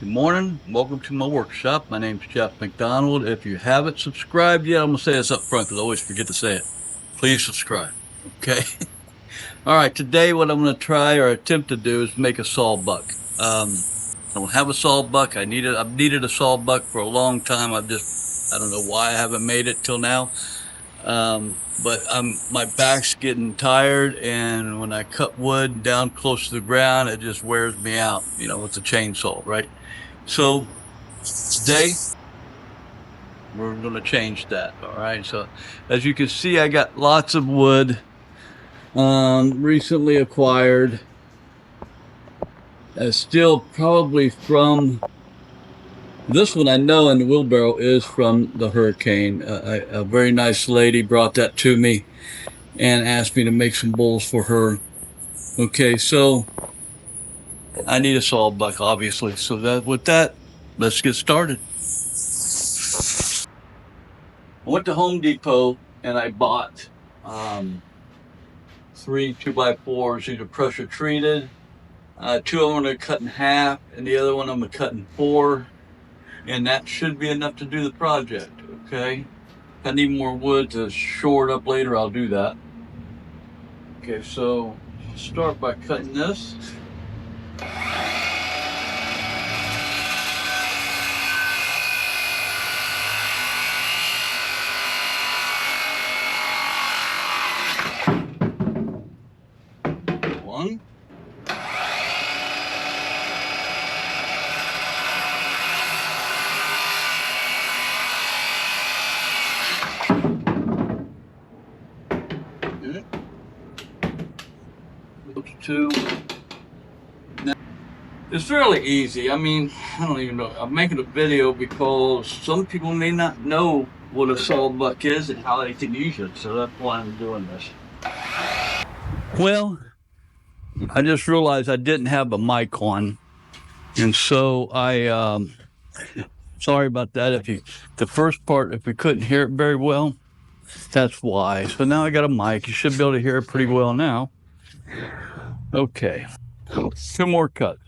Good morning. Welcome to my workshop. My name's Jeff McDonald. If you haven't subscribed yet, I'm going to say this up front because I always forget to say it. Please subscribe. Okay. All right. Today, what I'm going to try or attempt to do is make a sawbuck. I don't have a sawbuck. I've needed a sawbuck for a long time. I don't know why I haven't made it till now. But my back's getting tired, and when I cut wood down close to the ground, it just wears me out, with the chainsaw, right? So today we're going to change that. All right. So as you can see, I got lots of wood, recently acquired. Still probably from this one. I know in the wheelbarrow is from the hurricane. A very nice lady brought that to me and asked me to make some bowls for her. Okay. So I need a sawbuck, obviously. So with that, let's get started. I went to Home Depot and I bought 3 2x4s. These are pressure treated. 2 of them I'm going to cut in half, and the other one I'm going to cut in 4. And that should be enough to do the project. Okay. If I need more wood to shore it up later, I'll do that. Okay, so I'll start by cutting this. One. Good. 2. Now, it's fairly easy. I mean, I don't even know. I'm making a video because some people may not know what a sawbuck is and how they can use it. So that's why I'm doing this. Well, I just realized I didn't have a mic on, and so sorry about that. The first part, if we couldn't hear it very well, that's why. So now I got a mic. You should be able to hear it pretty well now. Okay, 2 more cuts.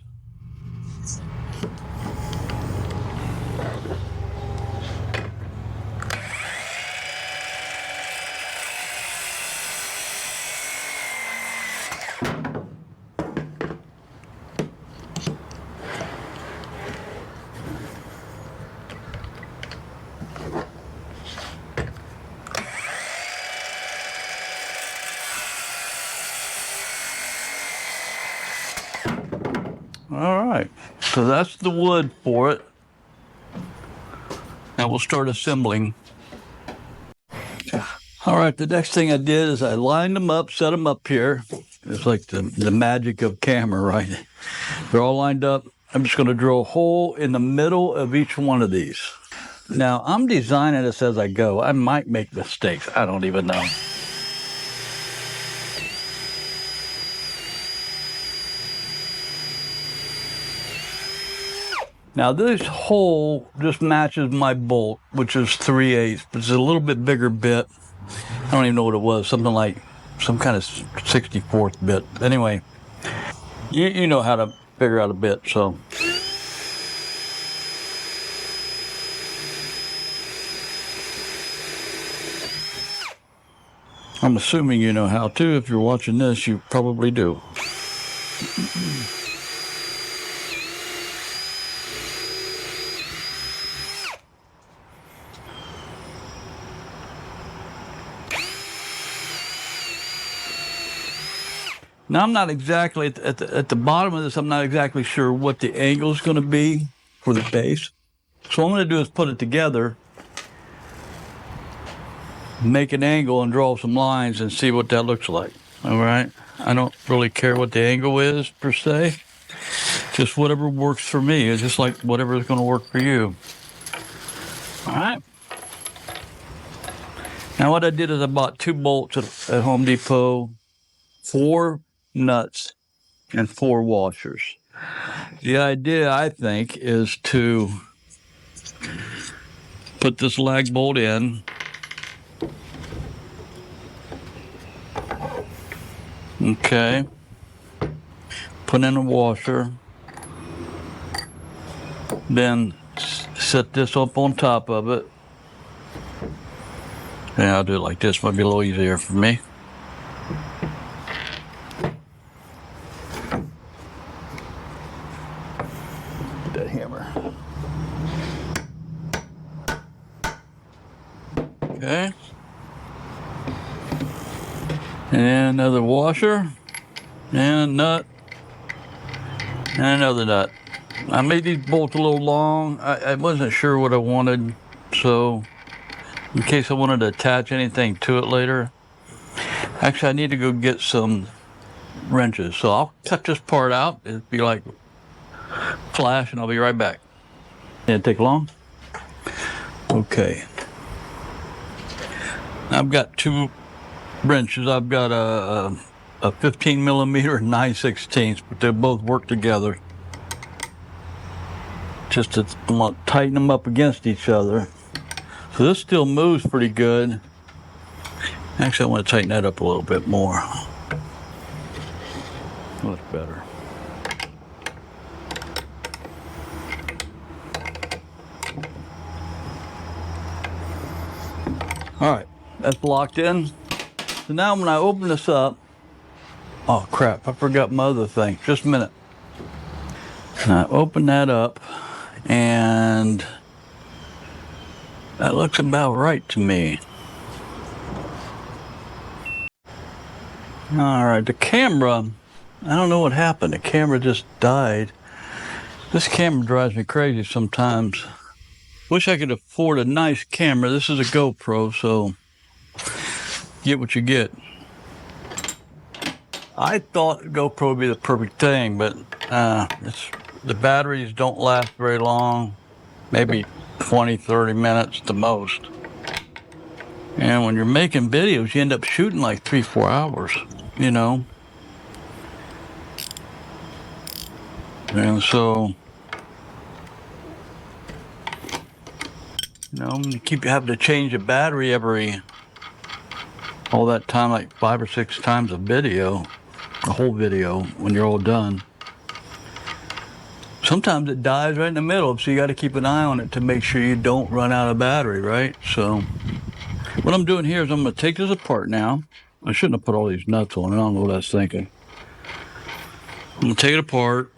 All right, so that's the wood for it. Now we'll start assembling. All right, the next thing I did is I lined them up, set them up here. It's like the magic of camera, right? They're all lined up. I'm just going to drill a hole in the middle of each one of these. Now, I'm designing this as I go. I might make mistakes. I don't even know. Now this hole just matches my bolt, which is 3/8, but it's a little bit bigger bit. I don't even know what it was, something like some kind of 64th bit. Anyway, you know how to figure out a bit, so. I'm assuming you know how to. If you're watching this, you probably do. Now, I'm not exactly, at the bottom of this, I'm not exactly sure what the angle is going to be for the base. So what I'm going to do is put it together, make an angle, and draw some lines and see what that looks like. All right? I don't really care what the angle is, per se. Just whatever works for me. It's just like whatever is going to work for you. All right? Now, what I did is I bought 2 bolts at Home Depot, 4 nuts, and 4 washers. The idea, I think, is to put this lag bolt in, okay, put in a washer, Then set this up on top of it. And I'll do it like this, might be a little easier for me. That hammer. Okay. And another washer, and a nut, and another nut. I made these bolts a little long. I wasn't sure what I wanted, so in case I wanted to attach anything to it later. Actually, I need to go get some wrenches, so I'll cut this part out. It'd be like flash, and I'll be right back. Didn't take long? Okay. I've got two wrenches. I've got a 15 millimeter and 9/16, but they both work together. Just to tighten them up against each other. So this still moves pretty good. Actually, I want to tighten that up a little bit more. Much better. All right, that's locked in. So now when I open this up, oh crap, I forgot my other thing. Just a minute. And I open that up, and that looks about right to me. All right, the camera, I don't know what happened. The camera just died. This camera drives me crazy sometimes. Wish I could afford a nice camera. This is a GoPro, so get what you get. I thought GoPro would be the perfect thing, but the batteries don't last very long. Maybe 20, 30 minutes the most. And when you're making videos, you end up shooting like 3-4 hours, you know? And so, you know, you keep having to change the battery all that time, like 5 or 6 times a video, a whole video, when you're all done. Sometimes it dies right in the middle, so you got to keep an eye on it to make sure you don't run out of battery, right? So what I'm doing here is I'm going to take this apart now. I shouldn't have put all these nuts on it. I don't know what I was thinking. I'm going to take it apart,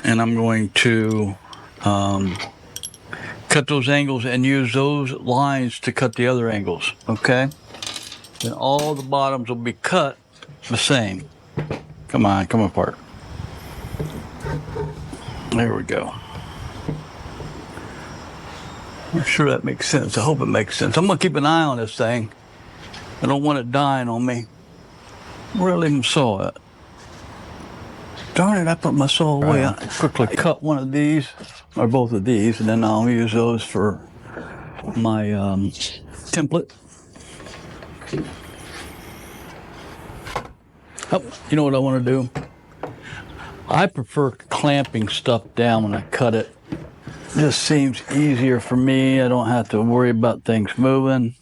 and I'm going to cut those angles and use those lines to cut the other angles, okay? And all the bottoms will be cut the same. Come on, come apart. There we go. I'm sure that makes sense. I hope it makes sense. I'm going to keep an eye on this thing. I don't want it dying on me. Where I even saw it. Darn it, I put my saw away. I quickly cut one of these, or both of these, and then I'll use those for my template. Oh, you know what I want to do? I prefer clamping stuff down when I cut it. It just seems easier for me. I don't have to worry about things moving.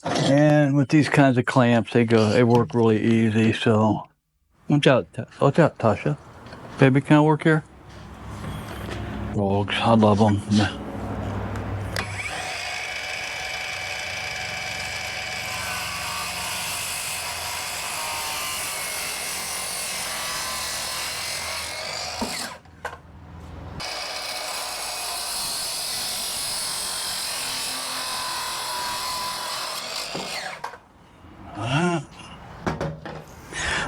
And with these kinds of clamps, they work really easy. So watch out, Tasha. Baby, can I work here? Dogs, I love them.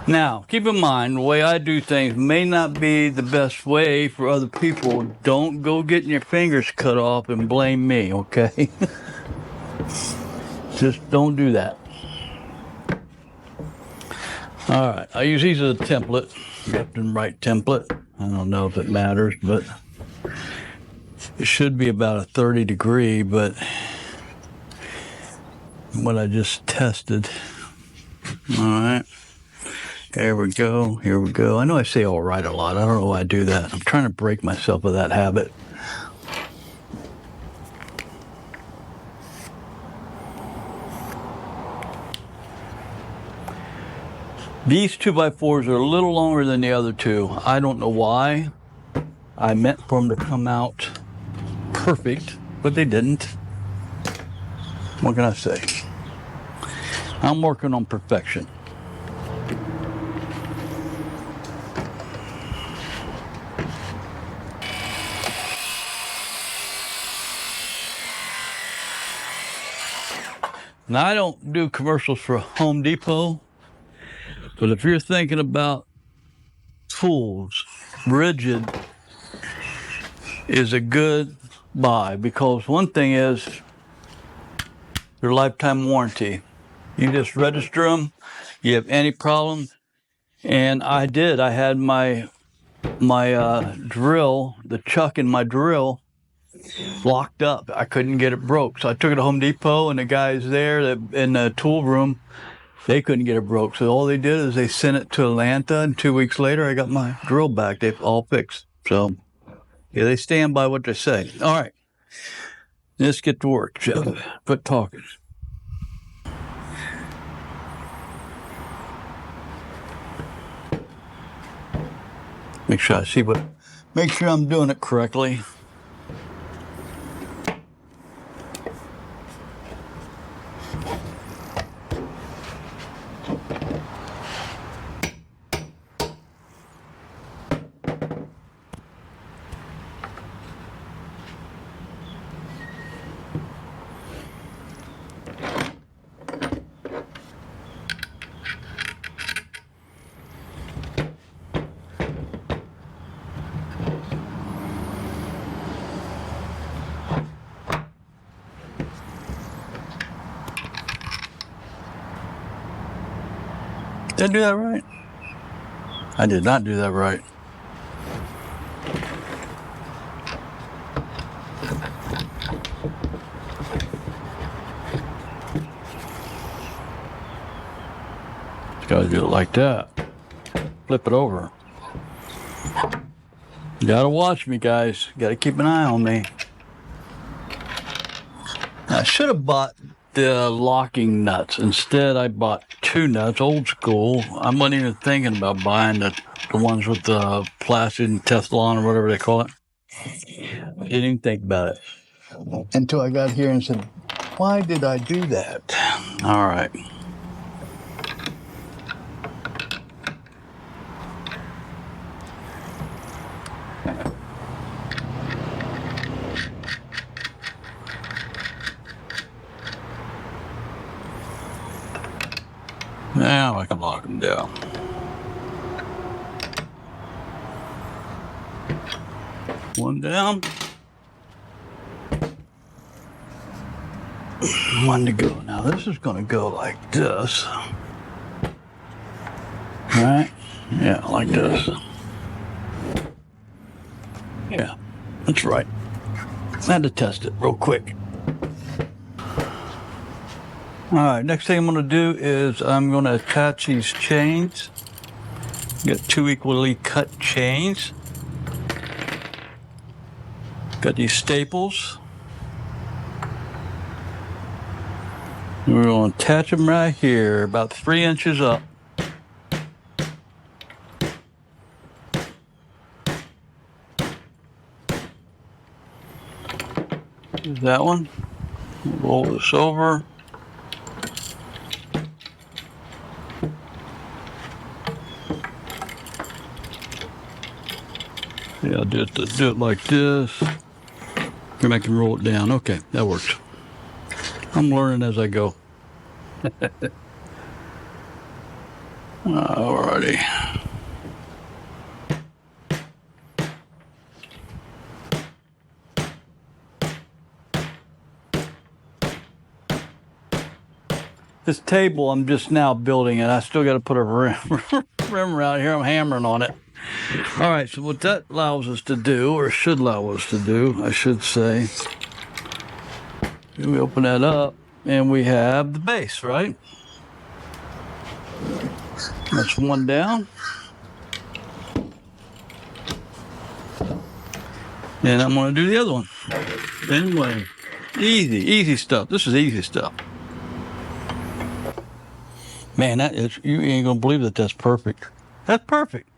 Now, keep in mind, the way I do things may not be the best way for other people. Don't go getting your fingers cut off and blame me, okay? Just don't do that. All right, I use these as a template, left and right template. I don't know if it matters, but it should be about a 30 degree, but what I just tested. All right. There we go. Here we go. I know I say all right a lot. I don't know why I do that. I'm trying to break myself of that habit. These 2x4s are a little longer than the other two. I don't know why. I meant for them to come out perfect, but they didn't. What can I say? I'm working on perfection. Now, I don't do commercials for Home Depot, but if you're thinking about tools, Rigid is a good buy, because one thing is their lifetime warranty. You just register them, you have any problem, and I did. I had my drill, the chuck in my drill, locked up. I couldn't get it broke, so I took it to Home Depot, and the guys there that in the tool room, they couldn't get it broke. So all they did is they sent it to Atlanta, and 2 weeks later, I got my drill back. They've all fixed. So yeah, they stand by what they say. All right, let's get to work, Jeff. Quit talking. Make sure I see make sure I'm doing it correctly. Did I do that right? I did not do that right. Just gotta do it like that. Flip it over. You gotta watch me, guys. You gotta keep an eye on me. I should have bought the locking nuts. Instead, I bought 2 nuts, old school. I wasn't even thinking about buying the ones with the plastic and Teflon or whatever they call it. I didn't even think about it until I got here and said, why did I do that? All right. Now I can lock them down. One down. One to go. Now this is going to go like this. Right? Yeah, like this. Yeah, that's right. I had to test it real quick. All right, next thing I'm going to do is I'm going to attach these chains. Got 2 equally cut chains. Got these staples. We're going to attach them right here, about 3 inches up. There's that one. Roll this over. Yeah, I'll do it like this. And I can roll it down. Okay, that works. I'm learning as I go. Alrighty. This table, I'm just now building it. I still got to put a rim around here. I'm hammering on it. All right, so what that allows us to do, or should allow us to do, I should say, we open that up, and we have the base, right? That's one down. And I'm going to do the other one. Anyway, easy stuff. This is easy stuff. Man, that is, you ain't going to believe that that's perfect. That's perfect.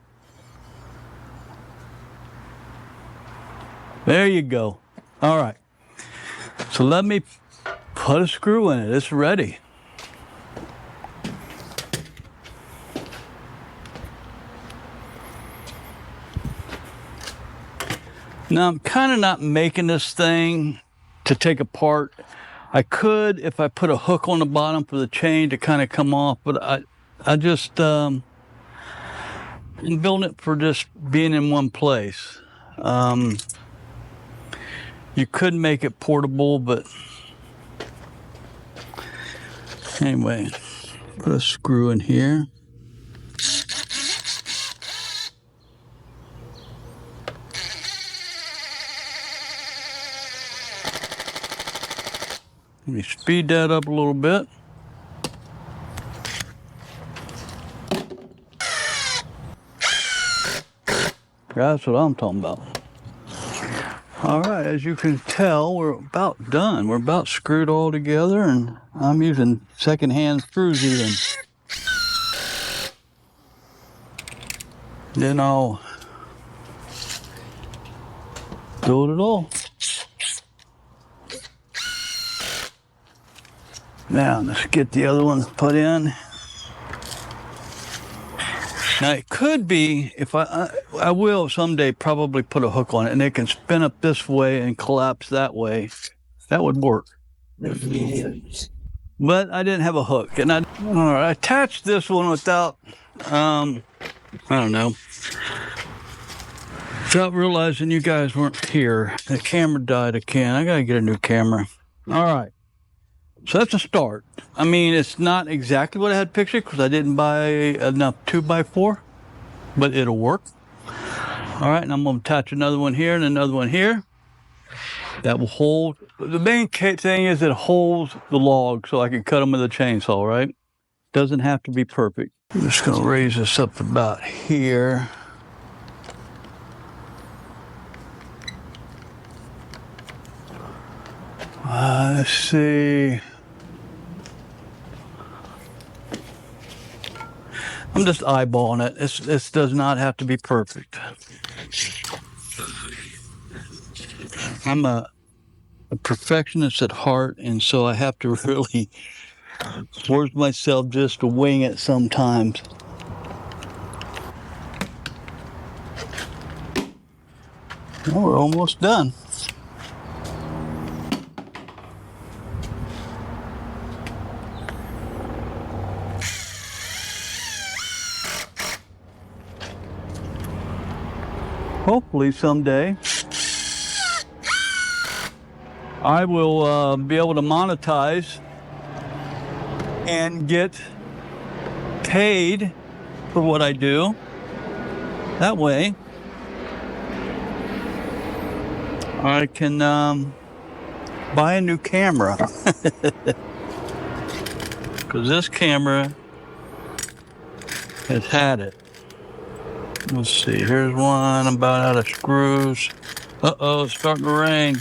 There you go. All right. So let me put a screw in it. It's ready. Now I'm kind of not making this thing to take apart. I could if I put a hook on the bottom for the chain to kind of come off, but I just I'm building it for just being in one place. You could make it portable, but anyway, put a screw in here. Let me speed that up a little bit. That's what I'm talking about. All right, as you can tell, we're about done. We're about screwed all together, and I'm using second-hand screws even. Then I'll build it all. Now, let's get the other ones put in. Now, it could be, if I will someday probably put a hook on it, and it can spin up this way and collapse that way. That would work. But I didn't have a hook, and I attached this one without, I don't know, without realizing you guys weren't here. The camera died again. I gotta get a new camera. All right. So that's a start. I mean, it's not exactly what I had pictured because I didn't buy enough 2x4, but it'll work. All right, and I'm going to attach another one here and another one here. That will hold. The main thing is it holds the log so I can cut them with a chainsaw, right? Doesn't have to be perfect. I'm just going to raise this up about here. Let's see. I'm just eyeballing it. This does not have to be perfect. I'm a perfectionist at heart, and so I have to really force myself just to wing it sometimes. Well, we're almost done. Hopefully someday I will be able to monetize and get paid for what I do. That way I can buy a new camera. Because this camera has had it. Let's see, here's one about out of screws. Uh-oh, it's starting to rain.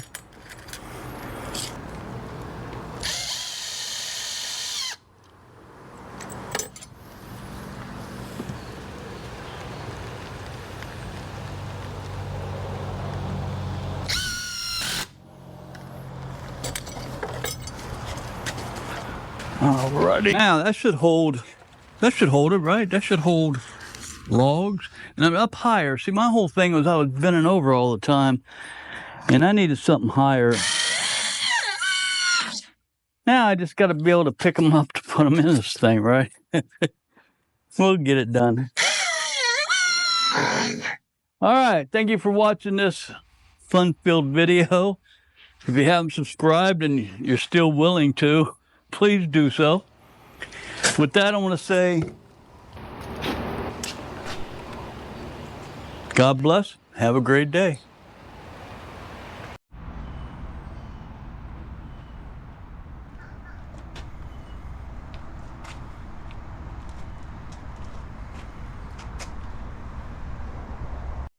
Alrighty. Now that should hold it, right? That should hold logs. And I'm up higher. See, my whole thing was I was bending over all the time, and I needed something higher. Now I just got to be able to pick them up to put them in this thing, right? We'll get it done. All right. Thank you for watching this fun-filled video. If you haven't subscribed and you're still willing to, please do so. With that, I want to say, God bless. Have a great day.